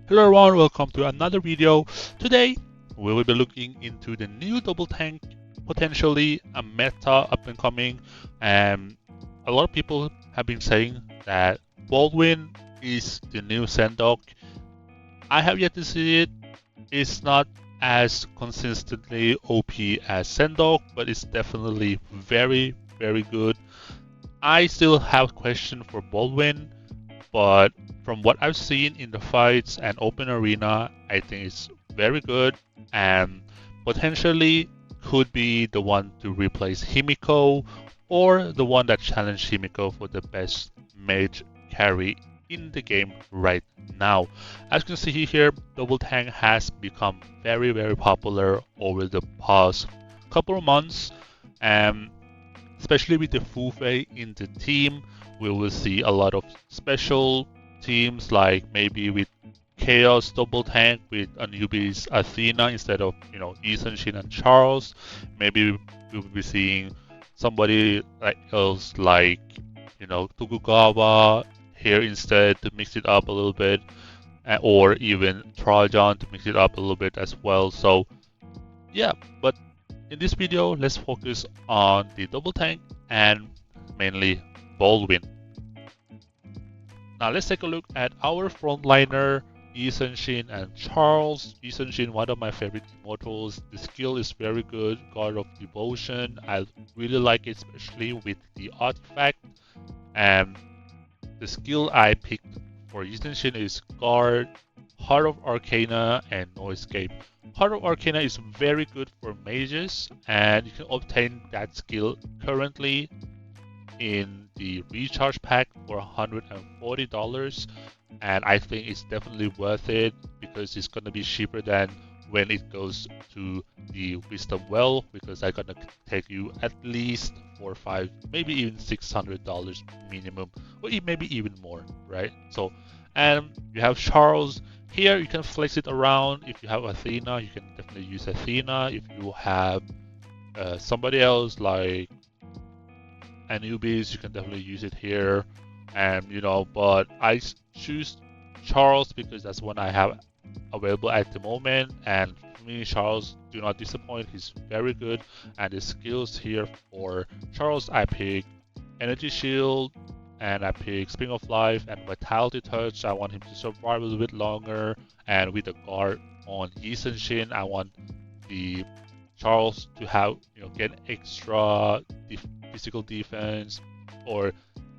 Hello everyone, welcome to another video. Today we will be looking into the new double tank, potentially a meta up and coming. And a lot of people have been saying that Baldwin is the new Sendok. I have yet to see it. It's not as consistently OP as Sendok, but it's definitely very, very good. I still have question for Baldwin, but from what I've seen in the fights and open arena, I think it's very good and potentially could be the one to replace Himiko or the one that challenged Himiko for the best mage carry in the game right now. As you can see here, Double Tank has become very, very popular over the past couple of months, and especially with the Fufe in the team, we will see a lot of special teams like maybe with Chaos double tank with Anubis Athena instead of Ethan, Shin and Charles. Maybe we will be seeing somebody else like Tokugawa here instead to mix it up a little bit, or even Trajan to mix it up a little bit as well. So yeah, but in this video, let's focus on the double tank and mainly Baldwin. Now let's take a look at our frontliner, Ethan Shin and Charles. Ethan Shin, one of my favorite immortals. The skill is very good, God of Devotion. I really like it, especially with the artifact. And the skill I picked for Ethan Shin is Guard, Heart of Arcana, and No Escape. Heart of Arcana is very good for mages, and you can obtain that skill currently in the recharge pack for $140, and I think it's definitely worth it because it's gonna be cheaper than when it goes to the Wisdom Well, because I'm gonna take you at least 4, 5, maybe even $600 minimum, or maybe even more, right? So, and you have Charles. Here you can flex it around. If you have Athena, you can definitely use Athena. If you have somebody else like Anubis, you can definitely use it here. And but I choose Charles because that's one I have available at the moment. And for me, Charles do not disappoint. He's very good, and the skills here for Charles, I pick Energy Shield, and I pick Spring of Life and Vitality Touch. I want him to survive a little bit longer, and with the guard on Ethan Shin, I want the Charles to have get extra physical defense or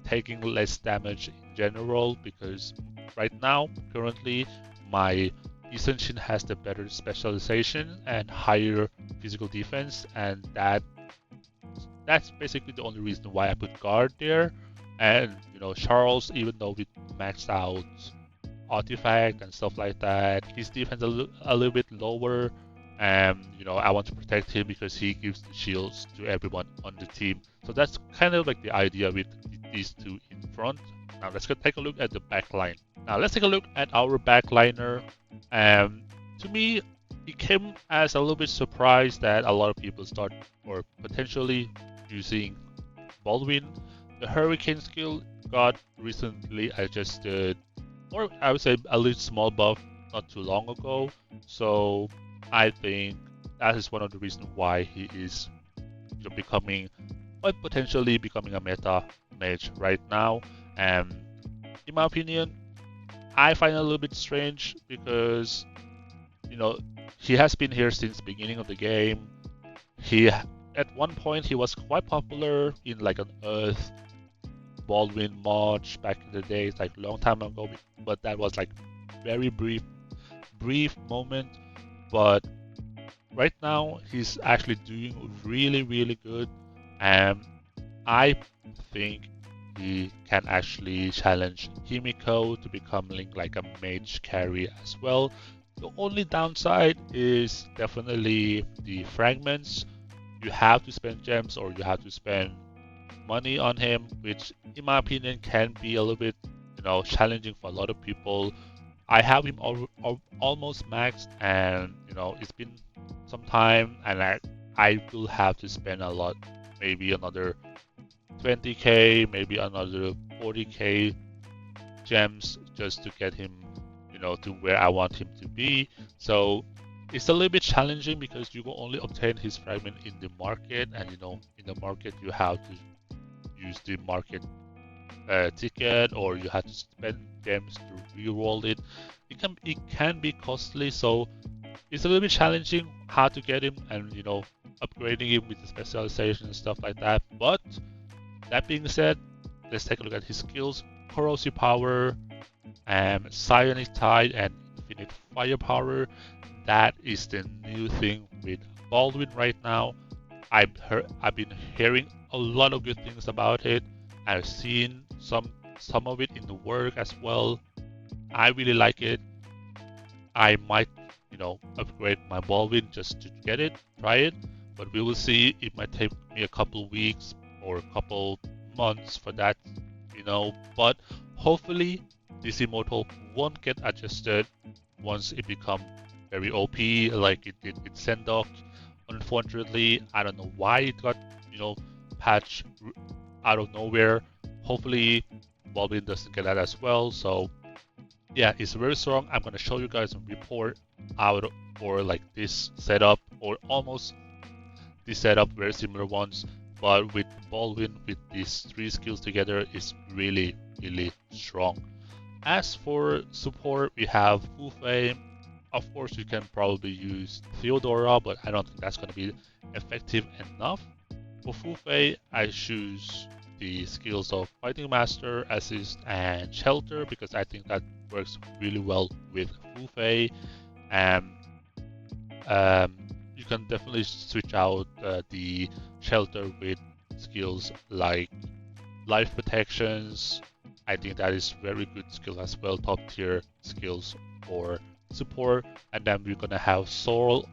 taking less damage in general, because right now currently my Ethan Shin has the better specialization and higher physical defense, and that's basically the only reason why I put guard there. And Charles, even though with maxed out artifact and stuff like that, his defense a little bit lower. And I want to protect him because he gives the shields to everyone on the team. So that's kind of like the idea with these two in front. Now let's go take a look at the back line. Now let's take a look at our backliner. To me, it came as a little bit surprise that a lot of people start or potentially using Baldwin. The Hurricane skill got recently adjusted, or I would say a little small buff not too long ago. So I think that is one of the reasons why he is becoming, or potentially becoming a meta mage right now. And in my opinion, I find it a little bit strange because he has been here since the beginning of the game. He at one point he was quite popular in like an Earth Baldwin March back in the days, like long time ago, but that was like very brief moment. But right now he's actually doing really, really good, and I think he can actually challenge Himiko to becoming like a mage carry as well. The only downside is definitely the fragments. You have to spend gems or you have to spend money on him, which in my opinion can be a little bit challenging for a lot of people. I have him almost maxed, and it's been some time, and I will have to spend a lot, maybe another 20k, maybe another 40k gems just to get him, to where I want him to be. So it's a little bit challenging because you will only obtain his fragment in the market, and in the market you have to use the market ticket, or you have to spend gems to reroll it. It can be costly, so it's a little bit challenging how to get him, and upgrading him with the specialization and stuff like that. But that being said, let's take a look at his skills. Corrosive power, psionic tide, and infinite firepower. That is the new thing with Baldwin right now. I've been hearing a lot of good things about it. I've seen some of it in the work as well. I really like it. I might, upgrade my Baldwin just to get it, try it, but we will see. It might take me a couple weeks or a couple months for that, but hopefully this immortal won't get adjusted once it become very OP like it did with Sendok. Unfortunately, I don't know why it got, patched out of nowhere. Hopefully Baldwin doesn't get that as well. So yeah, it's very strong. I'm gonna show you guys a report out for like this setup, or almost this setup, very similar ones, but with Baldwin with these 3 skills together is really, really strong. As for support, we have Fu Fei. Of course, you can probably use Theodora, but I don't think that's going to be effective enough. For Fu Fei, I choose the skills of Fighting Master, Assist, and Shelter because I think that works really well with Fu Fei. And you can definitely switch out the Shelter with skills like Life Protections. I think that is very good skill as well, top tier skills for support. And then we're gonna have Soul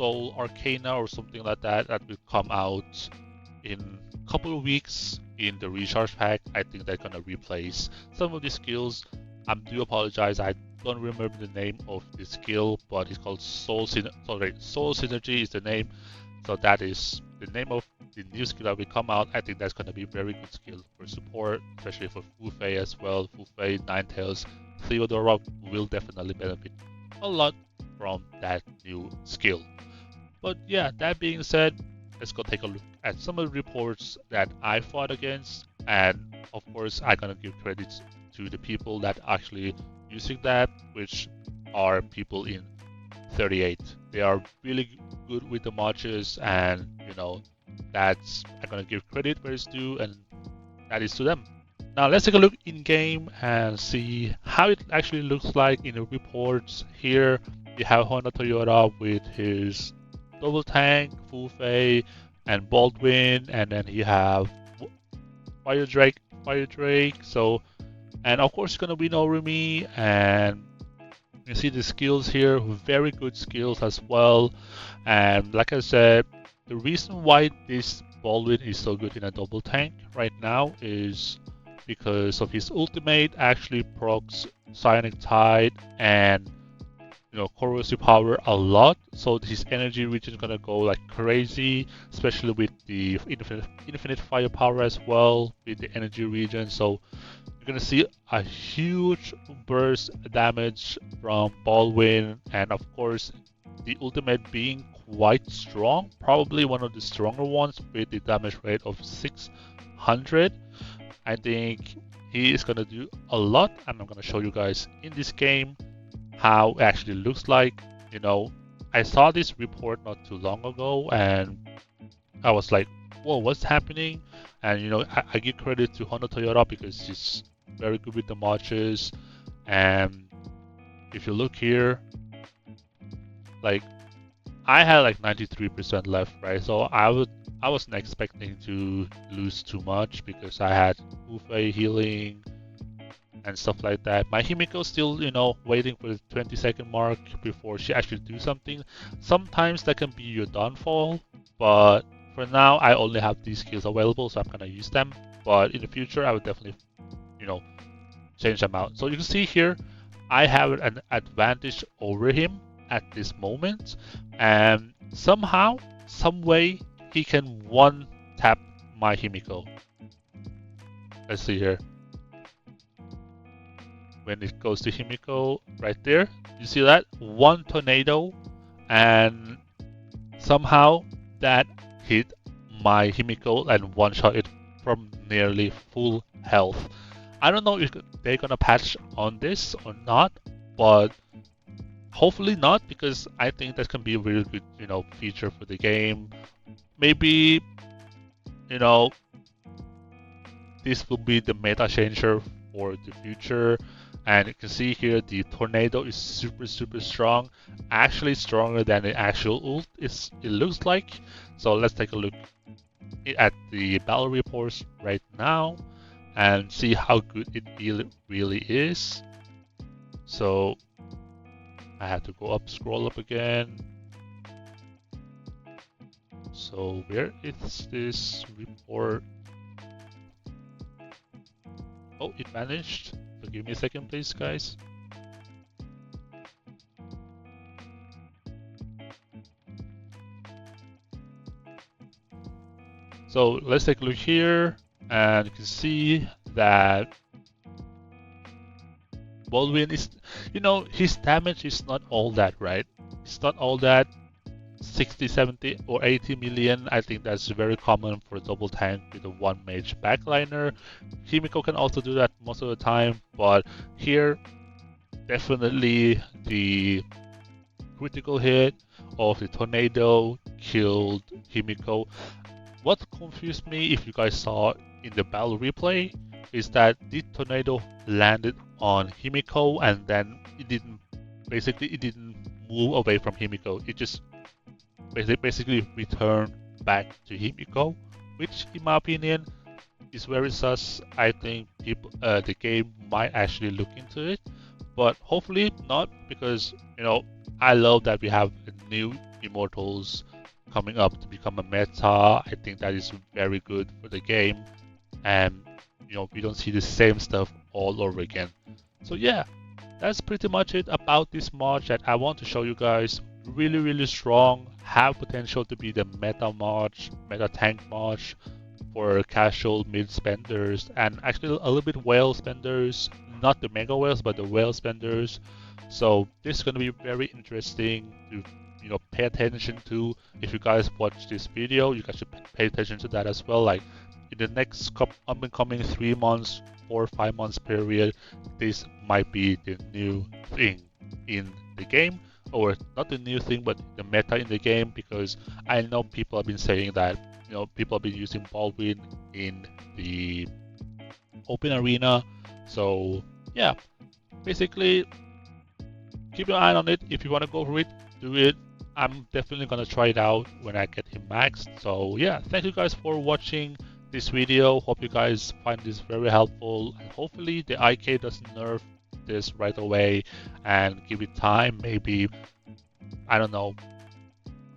Arcana or something like that will come out in a couple of weeks in the recharge pack. I think they're gonna replace some of the skills. I do apologize, I don't remember the name of the skill, but it's called Soul Synergy is the name. So that is the name of the new skill that will come out. I think that's going to be a very good skill for support, especially for Fu Fei as well. Fu Fei, Ninetales, Theodora will definitely benefit a lot from that new skill. But yeah, that being said, let's go take a look at some of the reports that I fought against. And of course, I'm going to give credits to the people that actually using that, which are people in 38. They are really good with the mages, and that's I'm gonna give credit where it's due, and that is to them. Now let's take a look in game and see how it actually looks like in the reports. Here you have Honda Toyota with his double tank, Fu Fei, and Baldwin, and then you have Fire Drake. So, and of course it's gonna be Norumi, and you see the skills here, very good skills as well. And like I said, the reason why this Baldwin is so good in a double tank right now is because of his ultimate actually procs Psionic Tide and corrosive power a lot. So his energy regen is gonna go like crazy, especially with the infinite firepower as well with the energy regen. So you're gonna see a huge burst damage from Baldwin, and of course the ultimate being quite strong, probably one of the stronger ones with the damage rate of 600. I think he is gonna do a lot, and I'm gonna show you guys in this game how it actually looks like. I saw this report not too long ago, and I was like, whoa, what's happening? And I give credit to Honda Toyota because she's very good with the marches. And if you look here, like I had like 93% left, right? So I wasn't expecting to lose too much because I had Fu Fei healing and stuff like that. My Himiko's still, waiting for the 20-second mark before she actually do something. Sometimes that can be your downfall, but for now I only have these skills available, so I'm gonna use them. But in the future I would definitely, change them out. So you can see here, I have an advantage over him at this moment, and somehow, some way, he can one tap my Himiko. Let's see here. when it goes to Himiko right there. You see that? One tornado, and somehow that hit my Himiko and one shot it from nearly full health. I don't know if they're gonna patch on this or not, but hopefully not, because I think that can be a really good, feature for the game. Maybe, you know, this will be the meta changer for the future. And you can see here the tornado is super strong, actually stronger than the actual ult it looks like. So let's take a look at the battle reports right now and see how good it really is. So I have to go up, scroll up again. So where is this report? Oh, it vanished. So give me a second, please, guys. So let's take a look here, and you can see that Baldwin is, his damage is not all that, right? It's not all that. 60, 70, or 80 million. I think that's very common for a double tank with a one mage backliner. Himiko can also do that most of the time, but here definitely the critical hit of the tornado killed Himiko. What confused me, if you guys saw in the battle replay, is that the tornado landed on Himiko and then it didn't move away from Himiko. It just basically return back to Himiko, which in my opinion is very sus. I think the game might actually look into it, but hopefully not, because I love that we have new immortals coming up to become a meta. I think that is very good for the game, and we don't see the same stuff all over again. So yeah, that's pretty much it about this mod that I want to show you guys. Really strong, have potential to be the meta tank mod for casual mid spenders, and actually a little bit whale spenders, not the mega whales but the whale spenders. So this is going to be very interesting to pay attention to. If you guys watch this video, you guys should pay attention to that as well. Like in the next upcoming 3 months or 5 months period, this might be the new thing in the game, or not the new thing but the meta in the game, because I know people have been saying that people have been using Baldwin in the open arena. So yeah, basically keep your eye on it. If you want to go for it, do it. I'm definitely gonna try it out when I get him maxed. So yeah, thank you guys for watching this video. Hope you guys find this very helpful, and hopefully the IK doesn't nerf this right away and give it time. Maybe, I don't know,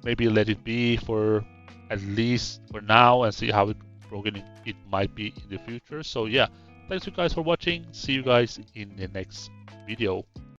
maybe let it be for at least for now and see how broken it might be in the future. So yeah, thanks you guys for watching. See you guys in the next video.